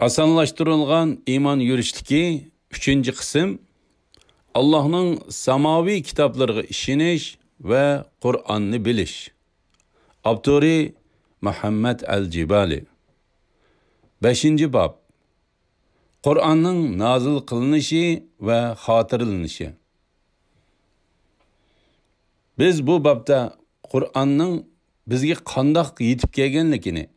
Asanlaştırılgan iman yürüşlüki 3. kısım Allah'ın samavi kitaplarına işiniş ve Kur'an'ını biliş. Abduri Muhammed el-Cibali. 5. bab Kur'an'ın nazil kılınışı ve hatırlanışı. Biz bu babda Kur'an'ın bizge qandaq yetip kelganligini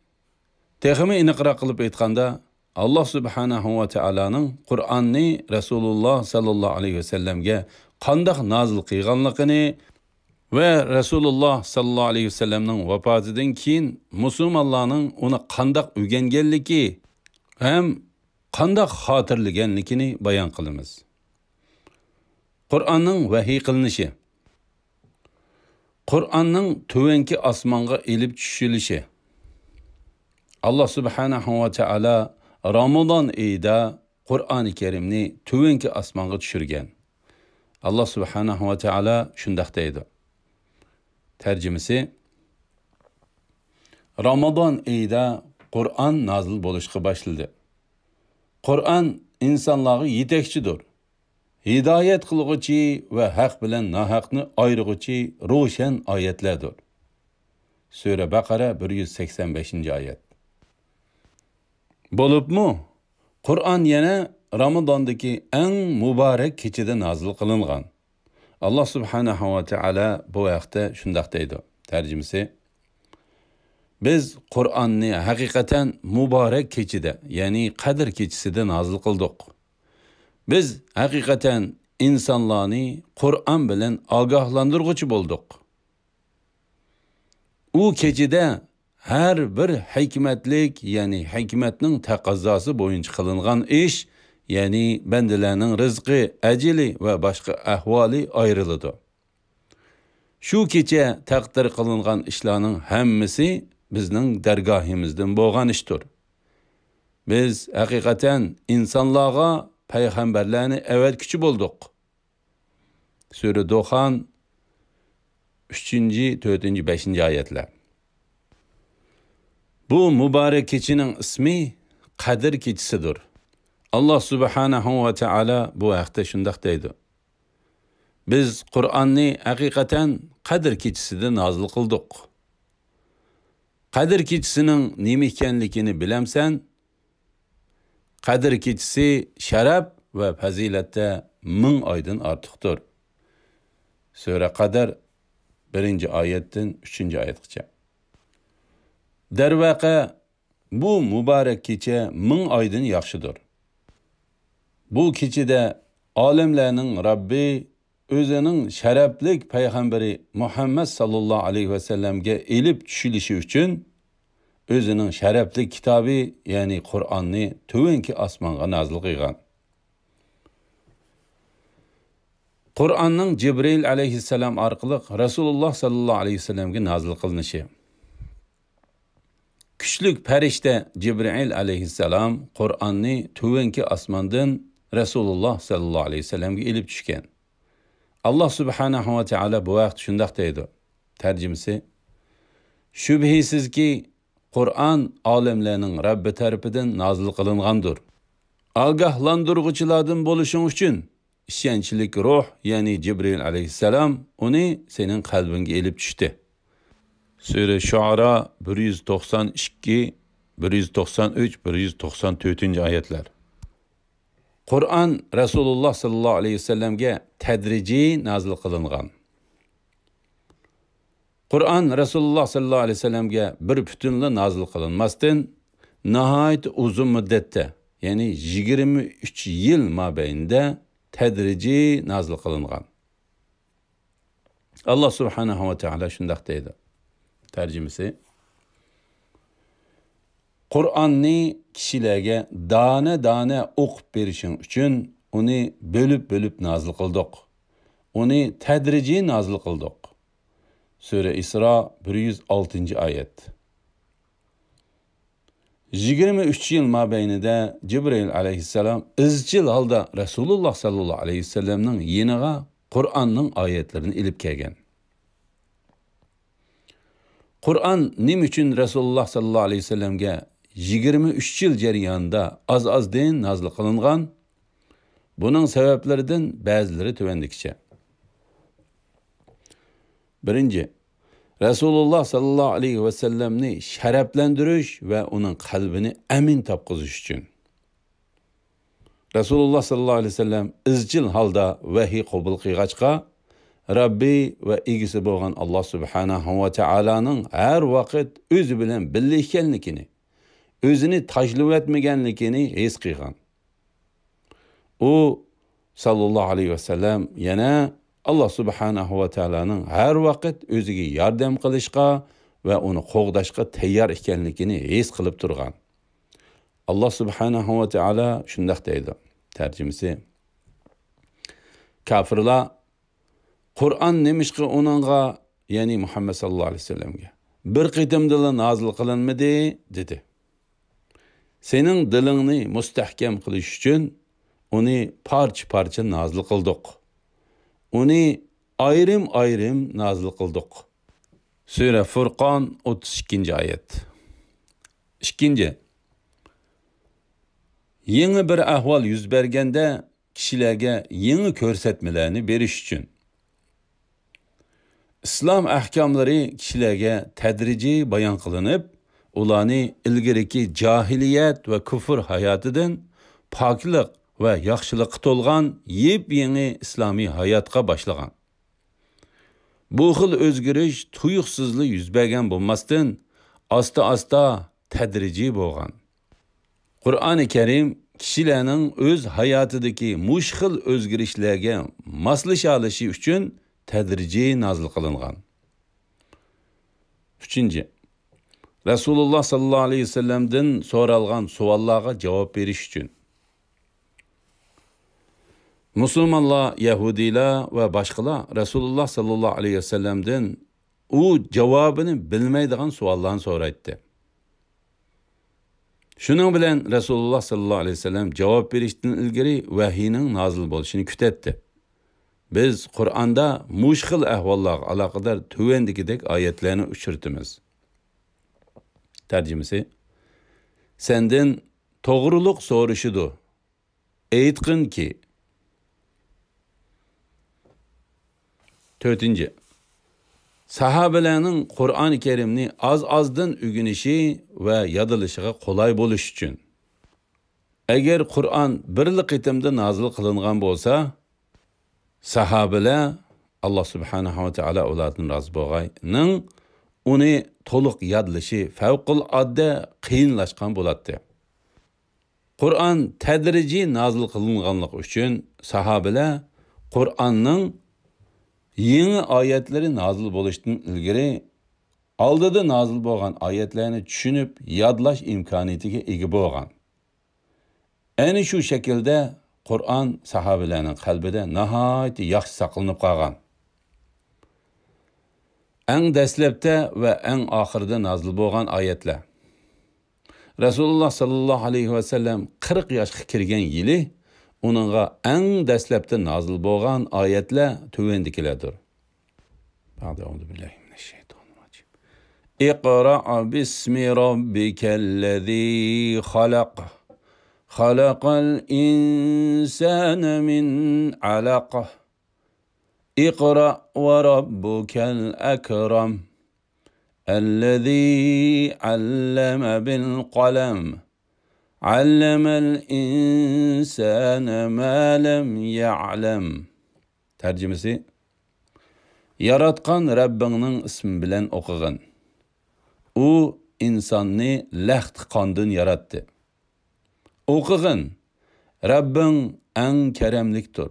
texmi aniqroq qilib aytganda Allah subhanahu ve Taala'nın Kur'an'ni Resulullah sallallahu aleyhi ve sellemge qandaq nazil qilganligini ve Resulullah sallallahu aleyhi ve sellemning vafotidan keyin musulmonlarning uni qandaq o'rganganligi ham qandaq xotirlaganligini bayon qilamiz. Kur'an'ning vahiy qilinishi. Kur'an'ning tuvanki osmonga elib tushilishi. Allah subhanahu ve Taala Ramazan ayida Kur'an-ı Kerimni tuvanki osmonga tushirgan. Allah subhanahu ve Taala shundoq deydi. Tercümesi Ramazan ayida Kur'an nazil bo'lishga boshladi. Kur'an insonlarga yetakchidir. Hidayet qilg'uchi ve haq bilan nohaqni ayirg'uchi ro'shan oyatlardir. Sura Baqara 185 oyat. Bo'libmi? Kur'an yana Ramazondagi eng muborak kechada nazil qilingan. Allah subhanahu ve Taala bu vaqtda shundoq deydi. Tercümesi biz Kur'an'ni haqiqatan muborak kechida, ya'ni Qadr kechisida nazil qildik. Biz haqiqatan insonlarni Kur'an bilan ogohlantiruvchi bo'ldik. U kechida her bir hikmetlik, yani hikmetning taqozosi bo'yicha qilingan ish, yani bandalarning rizqi, ajili ve başka ahvoli ayriladi. Shu kecha taqdir qilingan ishlarning hammasi bizning dargohimizdan bo'lgan ishdir. Biz haqiqatan insonlarga payg'ambarlarni avatkuchi bo'ldik. Sura Duhan 3, 4, 5 oyatlar. Bu mübarek keçinin ismi Qadr keçisidir. Allah subhanahu ve Taala bu vaqtda shundoq deydi. Biz Kur'an'ni haqiqatan Qadr keçisida nazil qildik. Qadr keçisining nima ekanligini bilamsan? Qadr keçisi sharaf ve fazilatda 1000 oydan ortiqdir. Sura Qadr 1. oyatdan 3. oyatgacha. Darvaqa bu mübarek kecha 1000 oydan yaxshidir. Bu kechida olamlarning Rabbi o'zining sharaflik payg'ambari Muhammad sallallohu alayhi ve sellemge elib tushilishi uchun o'zining sharafli kitobi, ya'ni Qur'onni tuvanki osmonga nazil qilgan. Qur'onning Jibril alayhissalom orqali Rasululloh sallallohu alayhi ve sellemge nazil qilinishi. Küçlük perişte Cibril aleyhisselam Kur'an'ni tuvanki osmondan Resulullah sallallahu aleyhi ve sellemge elib tushgan. Allah subhanahu ve Taala bu vaqt shundoq deydi. Tercümesi Şübhisizki Kur'an alemlerinin Rabbi tarafidan nazil qilingandir. Agahlandırgıçılardan bo'lishing uchun ishonchlik ruh, ya'ni Cibril aleyhisselam uni senin qalbingga elib tushdi. Sura Shuara 192, 193, 194 oyatlar. Kur'an Resulullah sallallahu aleyhi ve sellemge tedrici nazil qilingan. Kur'an Resulullah sallallahu aleyhi ve sellemge bir bütünle nazil qilinmasdan nihoyat uzun müddetde, yani 23 yıl mabeyinde tedrici nazil qilingan. Allah subhanahu ve Taala shundoq deydi. Tercümesi Kur'an'ni kişilerge dane o'qib berishing uchun uni bölüp nazil qildik. Uni tadrijiy nazil qildik. Sura Isra 106 oyat. 23 yıl mabeynida Cibril aleyhisselam izchil holda Resulullah sallallahu aleyhi ve sellemning yeniga Kur'an'ning oyatlarini ilib kelgan. Kur'an nim üçün Resulullah sallallahu aleyhi ve sellemge 23 yıl jarayonida az-azdan nazil qilingan. Buning sabablaridan ba'zilari tuvandikcha. Birinchi, Rasululloh sallallohu alayhi va sallamni sharaflantirish va uning qalbini amin topqizish uchun. Rasululloh sallallohu alayhi va sallam izchil holda vahiy qabul qilgachqa, Rabbi va egisi bo'lgan Alloh subhanahu va taolaning har vaqt o'zi bilan birga ekanligini, o'zini tashlab etmaganligini his qilgan. U sallallohu alayhi va sallam yana Allah subhanahu va taolaning har vaqt o'ziga yordam qilishga va uni qo'g'dashga tayyor ekanligini his qilib turgan. Allah subhanahu va taolo shunday deydi. Tarjimasi: Kafirlar Qur'on nemishqa uningga, ya'ni Muhammad sallallohu alayhi vasallamga bir qitimda nazil qilinmadi dedi. Sening dilingni mustahkam qilish uchun uni parcha-parcha nazil qildik. Uni ayrim-ayrim nazil qildik. Sura Furqon 32-oyat. Ikkinchi, yangi bir ahvol yuz berganda kishilarga yangi ko'rsatmalarni berish uchun. İslam ahkamlari kishilarga tadrijiy bayon qilinib, ularni ilgiriki jahiliyat va kufr hayotidan poklik va yaxshilikqa to'lgan yep-yangi islomiy hayotga boshlagan. Bu xil o'zgarish tuyuqsizli yuz bergan bo'lmasdan, asta-asta tadrijiy bo'lgan. Qur'oni Karim kishilarning o'z hayotidagi mushkil o'zgarishlarga moslasha olishi uchun tadrijiy nazil qilingan. Uchinchi, Rasululloh sallallohu alayhi vasallamdan so'ralgan savollarga javob berish uchun. Musulmonlar, Yahudilar va boshqalar Rasululloh sallallohu alayhi vasallamdan u javobini bilmaydigan savollarni so'raydi. Shuning bilan Rasululloh sallallohu alayhi vasallam javob berishdan ilgari vahiyning nazil bo'lishini kutadi. Biz Qur'onda mushkil ahvollarga aloqador tuvandagidek oyatlarni uchirtimiz. Tarjimasi: Sendan to'g'riliq so'rashidu. Aytqinki. To'rtinchi, sahabalarning Qur'oni Karimni az-azdan o'rganishi va yodilishiga qulay bo'lish uchun. Agar Qur'on bir qitimda nazil qilingan bo'lsa, sahabalar Allah subhanahu va taolo ulardan rozi bo'lganining uni to'liq yodlashi favqulodda qiyinlashgan bo'ladi. Qur'on tadrijiy nazil qilinganligi uchun sahabalar Qur'onning yangi oyatlari nazil bo'lishdan ilgari oldida nazil bo'lgan oyatlarni tushunib yodlash imkoniyatiga ega bo'lgan. Ayni shu shaklda Qur'on sahabalarning qalbida nihoyat yaxshi saqlanib qolgan. Eng dastlabda va eng oxirida nazil bo'lgan oyatlar. Rasululloh sallallohu alayhi va sallam 40 yoshga kirgan yili uningga eng dastlabda nazil bo'lgan oyatlar tuvandikilardir. A'udhu billahi minash shaytonir rojim. Iqra bismi robbikallazi xalaq. Xalaqal insana min alaq. Iqra va robbukal akram. Allazi allama bil qalam. Allamal insana ma lam ya'lam. Tarjimasi: Yaratgan Rabbingning ismi bilan o'qig'in. U insonni laxt qondan yaratdi. O'qig'in. Rabbing eng karamlikdir.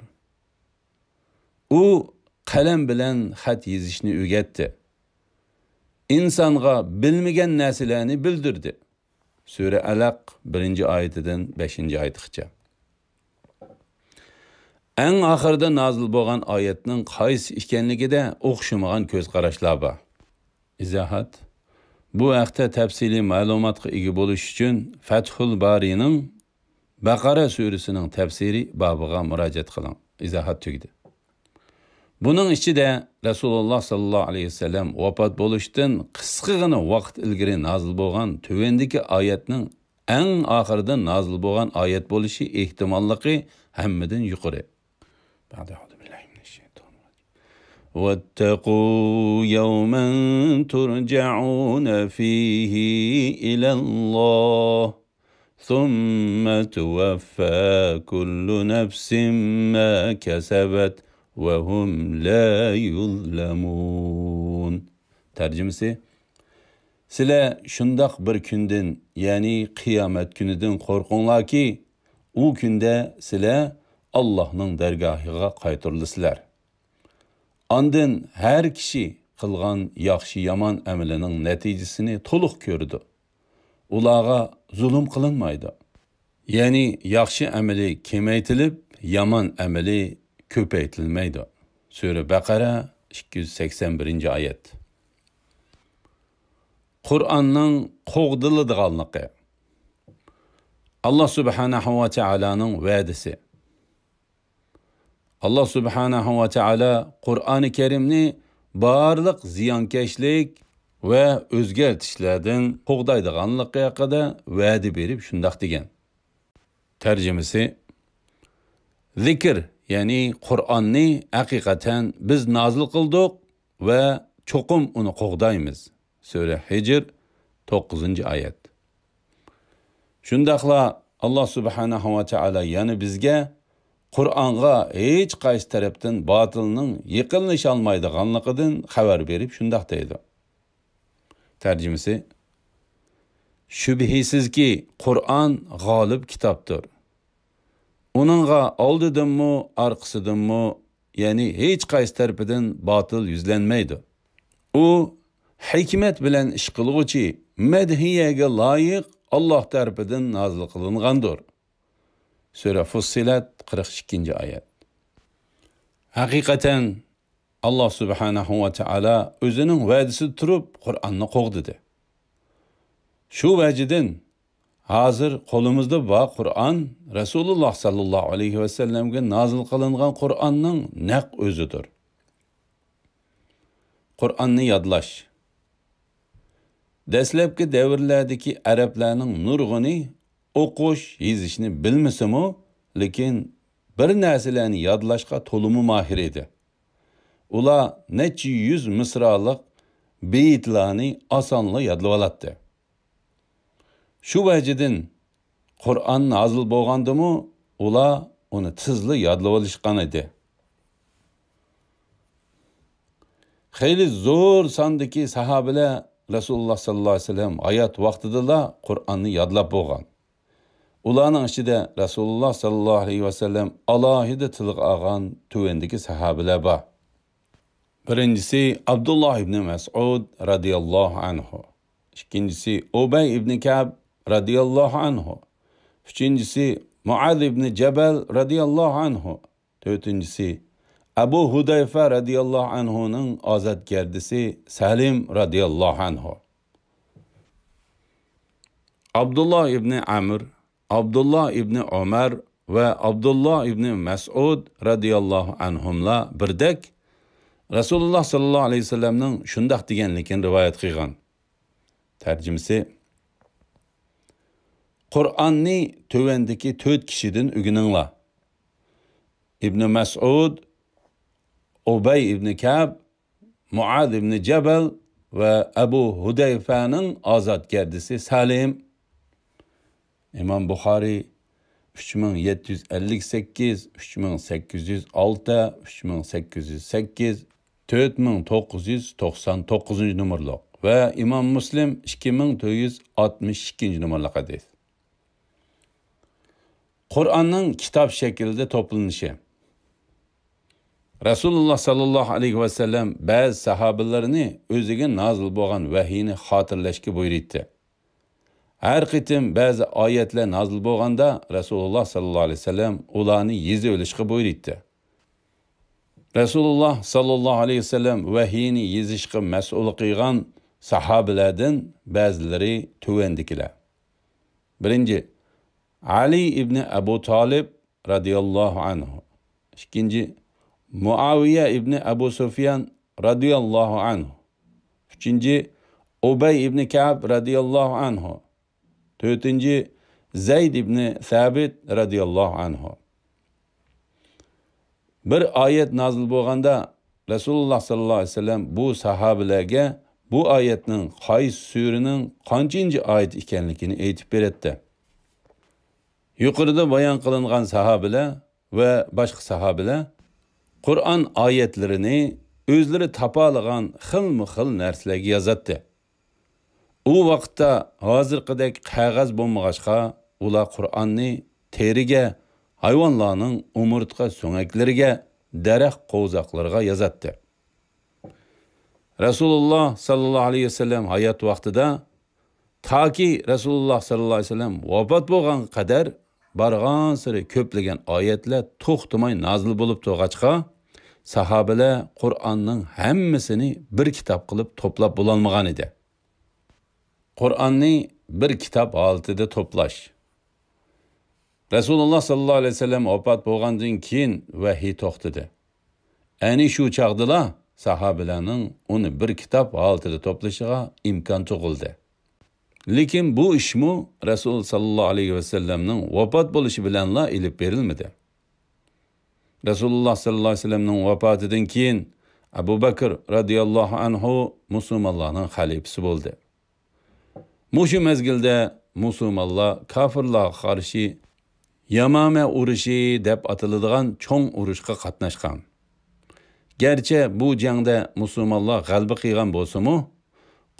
U qalam bilan xat yozishni o'rgatdi. İnsonga bilmagan narsalarni bildirdi. Sura Alaq 1-oyatidan 5-oyatgacha. Eng oxirida nazil bo'lgan oyatning qaysi ekanligida o'xshamagan ko'z qarashlar bor. Izohat: Bu haqda tafsiliy ma'lumotga ega bo'lish uchun Fathul Barining Baqara surasining tafsiri bobiga murojaat qiling. Izohat tugdi. Buning ichida Rasululloh sallallohu alayhi vasallam vafot bo'lishdan qisqagina vaqt ilgari nazil bo'lgan tuvandagi oyatning eng oxirida nozil bo'lgan oyat bo'lishi ehtimolligi hammadan yuqori. واتقوا يوما ترجعون فيه إلى الله ثم توفى كل نفس ما كسبت وهم لا يظلمون. Tercümesi: Sizler şundaq bir günden, yani kıyamet günüdün korkunlar ki, o günde sizler Allah'ın dergahıga qaytırlısılar. Andın her kişi kılgan yaxşı yaman əməlinin nəticesini toluq gördü. Ulağa zulüm kılınmaydı. Yani yaxşı əməli kemeytilip, yaman əməli köpeytilmeydi. Sure Bakara 281. ayet. Kur'an'ın qoğdılıdığanlıqı. Allah Subhanahu wa Ta'ala'nın vədisi. Allah Subhanahu wa Ta'ala Kur'an-ı Kerimni barlıq ziyankeşlik ve özgertişlerden qoğdaydıqanlıqı haqqında vədi berip şundaq degen. Tercümesi: Zikr, yani Kur'an'ni hakikaten biz nazil kıldık ve çokum onu qoğdaymiz. Sure Hicr 9. ayet. Şundaqla Allah Subhanahu wa Ta'ala yani bizge Kur'an'a hiç qaysı taraftan batılının yıkılış almaydıqanlıqıdan xabar berip şundaq deydi. Tercümesi: Şübhisiz ki Kur'an galip kitaptır. Onunğa aldıdan mı, arkasıdan mı, yani hiç qaysı tarafından batıl yüzlenmeydi. O, hikmet bilen iş kılgıcı, medhiyege layık Allah tarafından nazil kılıngandır. Sure Fussilat 42. ayet. Hakikaten Allah Subhanahu wa Ta'ala özünün vədisi turup Kur'an'ı qoğdudu. Şu vəcidin hazır kolumuzda var Kur'an, Resulullah sallallahu aleyhi ve sellem'e nazil kılıngan Kur'an'ın naq özüdür. Kur'an'ı yadlaş. Dəslebki devirlerdeki Araplarning nurg'uni o'qish, yezishni bilmasimi, lekin bir narsalarni yodlashga to'limi mahir edi. Ular necha yuz misroliq beytlarni osonla yodlab oladi. Shu vajidan Qur'on nozil bo'lgandimi, ular uni tezli yodlab olishgan edi. Xeyli zo'r sondagi sahobalar Rasulullah sallallahu aleyhi ve sellem hayat vaqtida Qur'onni yodlab bo'lgan. Ularning ichida Rasulullah sallallahu aleyhi ve sellem alohida tilga olgan tuvendagi sahobalar bor. Birincisi Abdullah ibn Mas'ud radiyallohu anhu. İkincisi Ubay ibn Ka'b radiyallohu anhu. Üçüncüsü Muaz ibn Cebel radiyallohu anhu. Dördüncüsü Abu Hudayfa radiyallohu anhu'nun azadgardisi Salim radiyallohu anhu. Abdullah ibn Amr, Abdullah ibn Ömer ve Abdullah ibn Mas'ud radiyallohu anhumla birdek Rasulullah sallallahu aleyhi ve sellem'nin şundaq deganligini rivoyat qilgan. Tercümesi: Qur'onni tövendeki 4 kişiden ügüningla. İbn Mas'ud, Ubay ibn Ka'b, Muaz ibn Cebel ve Abu Hudayfa'nın azadgardisi Salim. İmam Bukhari 3758, 3806, 3808, 4999 numaralı ve İmam Müslim 2462 numaralı hadis. Kur'an'ın kitap şekilde toplanışı. Rasulullah sallallahu aleyhi ve sellem bazı sahabilerini özüge nazil bo'lgan vahiyni xotirlashga buyurdi. Her qitim bazı ayetler nazil bo'lganda Rasulullah sallallahu aleyhi ve sellem ularni yezib olishga buyurdi. Rasulullah sallallahu aleyhi ve sellem vahiyni yezishga mas'ul qilgan sahabilardan ba'zilari tuvandikilar. Birinci Ali ibn Abu Talib radiyallohu anhu. İkinci Muaviye ibn Abu Sufyan radiyallahu anhu. Üçüncü Ubay ibn Ka'b radiyallahu anhu. Dördüncü Zayd ibn Sabit radiyallohu anhu. Bir oyat nozil bo'lganda Rasululloh sallallohu alayhi vasallam bu sahobalarga bu oyatning qaysi suraning qanchinchi oyat ekanligini aytib beradi. Yuqorida bayon qilingan sahobalar va boshqa sahobalar Qur'on oyatlarini o'zlari topalagan xilma-xil narsalarga yozadi. U vaqtda hozirgidek qog'oz bo'lmag'achqa, ular Qur'onni teriga, hayvonlarning umurtqa so'ngaklariga, daraxt qo'zoqlariga yozadi. Rasululloh sallallohu alayhi vasallam hayot vaqtida toki Rasululloh sallallohu alayhi vasallam vafot bo'lgan qadar bargan sari ko'plagan oyatlar to'xtamay nozil bo'lib turg'achqa, sahobalar Qur'onning hammasini bir kitob qilib to'plab bo'lolmagan edi. Qur'onni bir kitob holatida to'plash. Rasululloh sallallohu alayhi vasallam vafot bo'lgandan keyin vahiy to'xtadi. Ani shu chaqdala sahobalarning uni bir kitob holatida to'plashiga imkon tug'ildi. Lekin bu ishmu Rasul sallallohu alayhi vasallamning vafot bo'lishi bilanla ilib berilmadi. Rasululloh sallallohu alayhi vasallamning vafotidan keyin Abu Bakr radhiyallohu anhu musulmonlarning xalifasi bo'ldi. Mushu mezgilda musulmonlar kofirlarga qarshi Yamama urushi deb atiladigan cho'ng urushga qatnashgan. Gerçi bu jangda musulmonlar g'alaba qilgan bo'lsa-mu,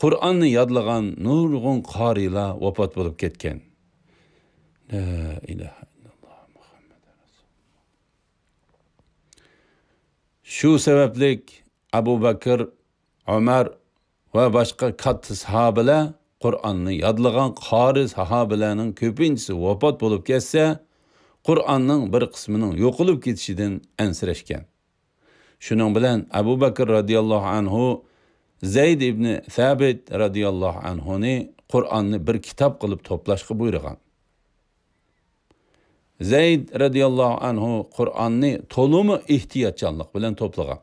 Qur'onni yodlagan nurg'un qorilar vafot bo'lib ketgan. La ilaha illalloh Muhammad rasul. Shu sabablik Abu Bakr, Umar va boshqa katta sahobalar Qur'onni yodlagan qori sahobalarning ko'pinchisi vafot bo'lib ketsa, Qur'onning bir qismining yo'qolib ketishidan ansirashgan. Shuning bilan Abu Bakr radhiyallohu anhu Zayd ibn Sabit radhiyallohu anhuni Qur'onni bir kitob qilib to'plashga buyurgan. Zayd radhiyallohu anhu Qur'onni to'limi ehtiyotchanlik bilan to'plagan.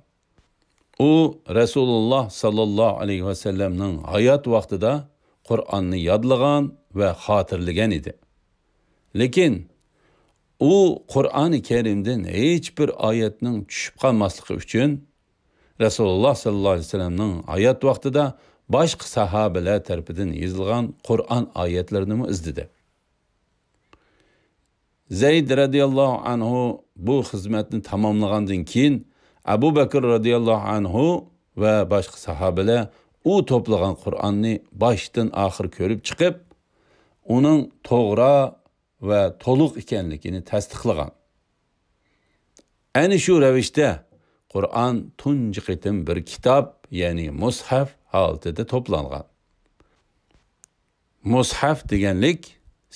U Rasululloh sallallohu alayhi vasallamning hayot vaqtida Qur'onni yodlagan va xotirlagan edi. Lekin u Qur'oni Karimdan hech bir oyatning tushib qolmasligi uchun Rasululloh sallallohu alayhi vasallamning hayot vaqtida boshqa sahobalar tarafidan yozilgan Qur'on oyatlarini izladi. Zayd radhiyallohu anhu bu xizmatni tamomlagandan keyin Abu Bakr radhiyallohu anhu va boshqa sahobalar u to'plagan Qur'onni boshdan oxir ko'rib chiqib, uning to'g'ri va to'liq ekanligini tasdiqlagan. Ana shu ravishda Qur'on tunji qitim bir kitob, ya'ni mushaf holatida to'plangan. Mushaf deganlik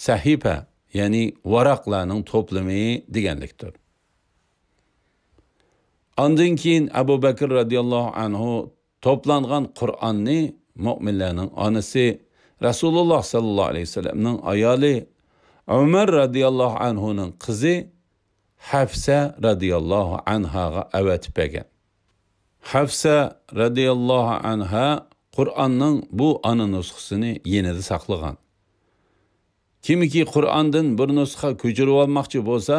sahifa, ya'ni varaqlarning to'plami deganlikdir. Ondan keyin Abu Bakr radhiyallohu anhu to'plangan Qur'onni mu'minlarning onasi Rasululloh sallallohu alayhi vasallamning ayoli Umar radhiyallohu anhuning qizi Hafsa radhiyallohu anhaga avatib bergan. Hafsa radhiyallohu anha Qur'onning bu ana nusxasini yenida saqlagan. Kimiki Qur'ondan bir nusxa ko'chirib olmoqchi bo'lsa,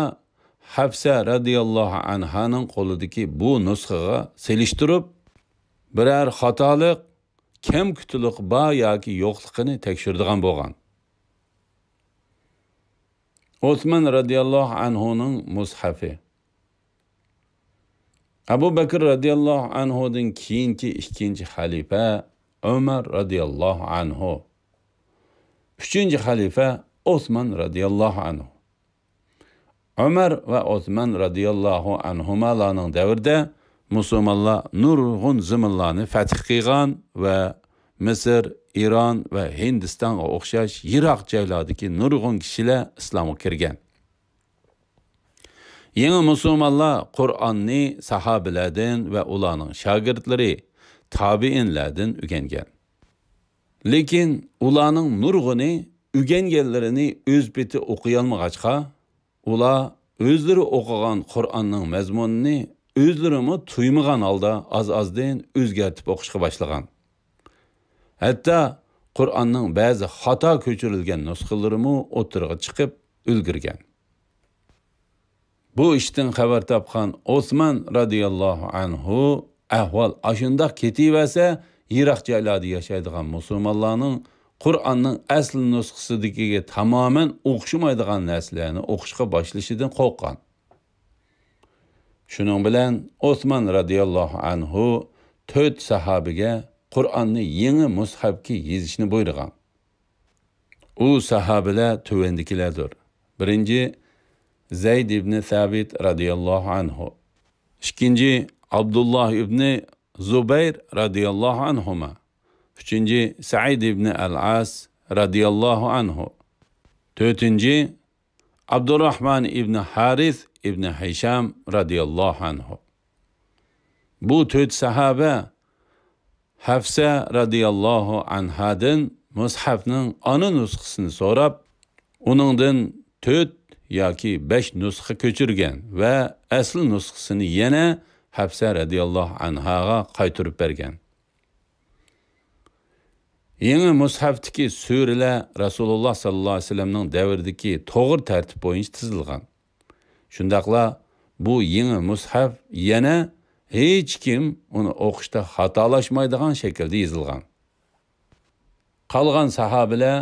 Hafsa radhiyallohu anhaning qo'lidagi bu nusxaga selishtirib, biror xatolik, kam-kutulik bor yoki yo'qligini tekshiradigan bo'lgan. Osman radhiyallohu anhuning mushafi. Abu Bakr radhiyallohu anhudan keyingi ikkinchi xalifa Umar radhiyallohu anhu. Uchinchi xalifa Osman radhiyallohu anhu. Umar va Osman radhiyallohu anhumalarning davrida musulmonlar nurg'un zaminlarni fath qilgan va Misr, İran va Hindistonga o'xshash yiroq joylardagi nurg'un kishilar islomga kirgan. Yangi musulmonlar Qur'onni sahobalardan va ularning shogirdlari, tabiinlardan o'rgangan. Lekin ularning nurg'uni o'rganganlarini o'z beti o'qiy olmag'achqa, ular o'zlari o'qigan Qur'onning mazmunini o'zlarimi tuymagan holda az-azdan o'zgartib o'qishga boshlagan. Hatta Qur'onning ba'zi xato ko'chirilgan nusxalarimi o'tirg'a chiqib ulgurgan. Bu ishdan xabar topgan Osman radhiyallohu anhu ahvol ashundoq ketaversa, yiroq joylarda yashaydigan musulmonlarning Qur'onning asl nusxasidagiga tamoman o'xshamaydigan narsalarni o'qishga boshlashidan qo'rqqan. Shuning bilan Osman radhiyallohu anhu 4 sahabiga Qur'onni yangi mushafga yozishni buyurgan. U sahabilar tuvandikilardir. Birinchi Zayd ibn Sabit radhiyallohu anhu. İkinci Abdullah ibn Zubayr radhiyallohu anhuma. Üçüncü Sa'id ibn al-As radhiyallohu anhu. Dördüncü Abdurrahman ibn Haris ibn Hisham radhiyallohu anhu. Bu 4 sahabe Hafsa radhiyallohu anhadan mushafning ana nusxasini so'rab, uningdan 4 yoki 5 nusxa ko'chirgan va asl nusxasini yana Hafsa radhiyallohu anhaga qaytarib bergan. Yangi mushafdagi suralar Rasululloh sallallohu alayhi vasallamning davridagi to'g'ri tartib bo'yicha tizilgan. Shundaqla bu yangi mushaf yana hech kim uni o'qishda xatolashmaydigan shaklda yozilgan. Qolgan sahabilar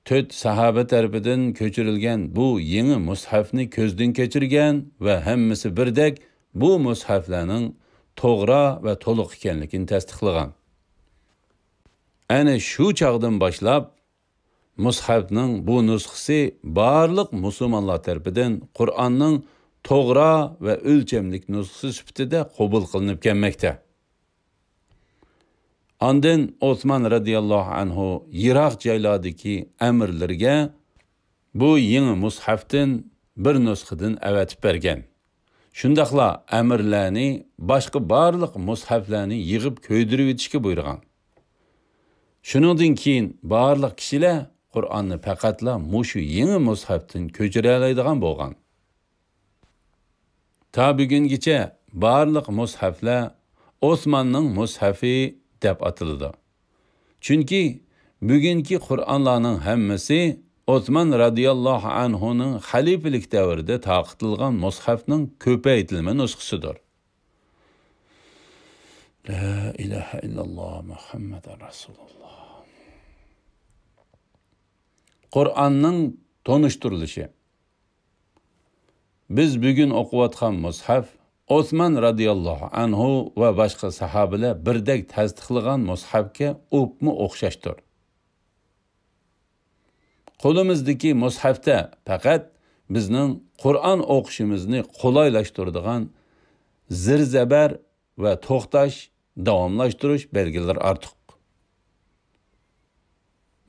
4 sahaba tarafidan ko'chirilgan bu yangi mushafni ko'zdan kechirgan va hammasi birdek bu mushaflarning to'g'ri va to'liq ekanligini tasdiqlagan. Ana shu chog'dan boshlab mushafning bu nusxasi barliq musulmonlar tarafidan Qur'onning to'g'ri va o'lchamlik nusxasi sifatida qabul qilinib kelmoqda. Ondan Osman radhiyallohu anhu yiroq joylardagi amirlarga bu yangi mushafdan bir nusxadan avatib bergan. Shundaqla amirlarni boshqa barliq mushaflarni yig'ib ko'ydirib etishga buyurgan. Shuningdan keyin barliq kishilar Qur'onni faqatla mushu yangi mushafdan ko'chira oladigan bo'lgan. Ta bugungacha barliq mushaflar Osmanning mushafi deb atiladi. Chunki bugungi Qur'onlarning hammasi Osman radhiyallohu anhuning xalifalik davrida taqiqtilgan mushafning ko'paytirilma nusxasidir. La ilaha illalloh Muhammadur Rasululloh. Qur'onning tonishtirilishi. Biz bugun o'qiyotgan mushaf Osman radhiyallohu anhu va boshqa sahabalar birdek tasdiqlagan mushafga o'pmi o'xshashdir. Qo'limizdagi mushafda faqat bizning Qur'on o'qishimizni qulaylashtiradigan zirzabar va to'xtash, davomlashtirish belgilari ortiq.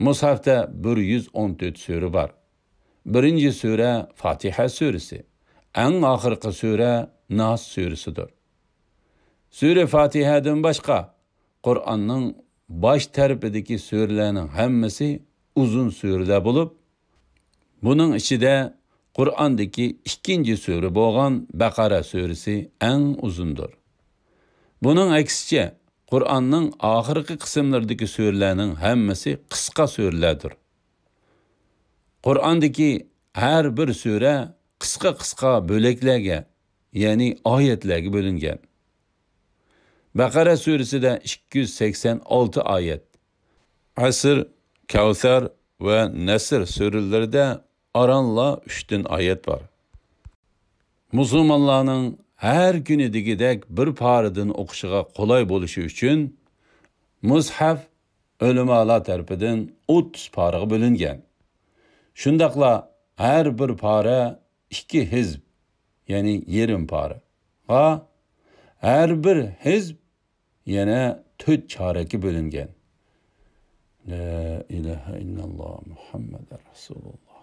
Mushafda 114 sura bor. Birinchi sura Fatiha surasi, eng oxirgi sura Nas surasidir. Sura Fatihadan boshqa Qur'onning bosh tarafidagi suralarning hammasi uzun suralar bo'lib, buning ichida Qur'ondagi ikkinchi sura bo'lgan Baqara surasi eng uzundir. Buning aksicha Qur'onning oxirgi qismlaridagi suralarning hammasi qisqa suralardir. Qur'ondagi har bir sura qisqa bo'laklarga, ya'ni oyatlarga bo'lingan. Baqara surasida 286 oyat, Asr, Kavsar va Nasr suralarida oranla 3 oyat bor. Musulmonlarning har kunidagidek bir paradan o'qishiga qulay bo'lishi uchun mushaf ulamolar tarafidan 30 paraga bo'lingan. Shundaqla har bir para 2 hizb, ya'ni yarım para. Va her bir hizb yana 4 chorakka bo'lingan. La ilaha illalloh Muhammadur Rasululloh.